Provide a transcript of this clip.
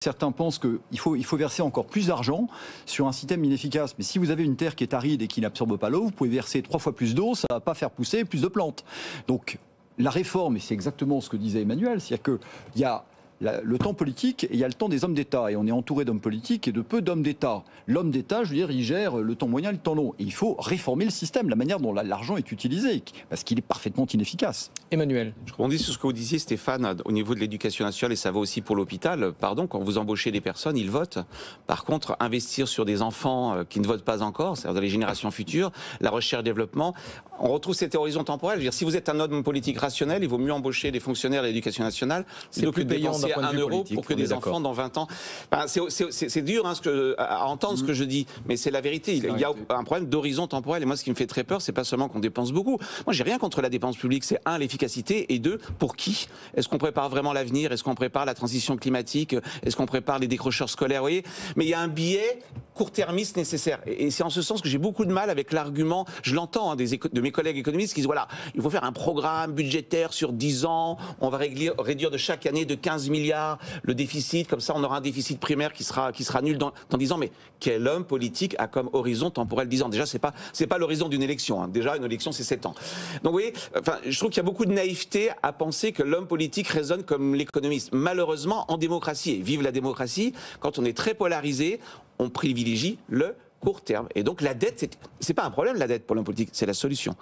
Certains pensent qu'il faut verser encore plus d'argent sur un système inefficace. Mais si vous avez une terre qui est aride et qui n'absorbe pas l'eau, vous pouvez verser 3 fois plus d'eau, ça ne va pas faire pousser plus de plantes. Donc la réforme, et c'est exactement ce que disait Emmanuel, c'est-à-dire qu'il y a le temps politique et il y a le temps des hommes d'État. Et on est entouré d'hommes politiques et de peu d'hommes d'État. L'homme d'État, je veux dire, il gère le temps moyen et le temps long. Et il faut réformer le système, la manière dont l'argent est utilisé, parce qu'il est parfaitement inefficace. Emmanuel. Je rebondis sur ce que vous disiez, Stéphane, au niveau de l'éducation nationale, et ça va aussi pour l'hôpital. Pardon, quand vous embauchez des personnes, ils votent. Par contre, investir sur des enfants qui ne votent pas encore, c'est-à-dire dans les générations futures, la recherche-développement, on retrouve cet horizon temporel. Je veux dire, si vous êtes un homme politique rationnel, il vaut mieux embaucher des fonctionnaires de l'éducation nationale plutôt que de dépenser 1 euro pour que des enfants dans 20 ans. Enfin, c'est dur à entendre ce que je dis, mais c'est la vérité. Il y a un problème d'horizon temporel. Et moi, ce qui me fait très peur, c'est pas seulement qu'on dépense beaucoup. Moi, j'ai rien contre la dépense publique. C'est un, l'efficacité, et deux, pour qui? Est-ce qu'on prépare vraiment l'avenir? Est-ce qu'on prépare la transition climatique? Est-ce qu'on prépare les décrocheurs scolaires? Vous voyez, mais il y a un biais court-termiste nécessaire. Et c'est en ce sens que j'ai beaucoup de mal avec l'argument, je l'entends de mes collègues économistes qui disent voilà, il faut faire un programme budgétaire sur 10 ans, on va réduire de chaque année de 15 milliards le déficit, comme ça on aura un déficit primaire qui sera nul dans 10 ans. Mais quel homme politique a comme horizon temporel 10 ans? Déjà, c'est pas l'horizon d'une élection. Déjà, une élection, c'est 7 ans. Donc vous voyez, je trouve qu'il y a beaucoup de naïveté à penser que l'homme politique raisonne comme l'économiste. Malheureusement, en démocratie, et vive la démocratie, quand on est très polarisé, on privilégie le court terme. Et donc la dette, c'est pas un problème, la dette pour l'homme politique, c'est la solution.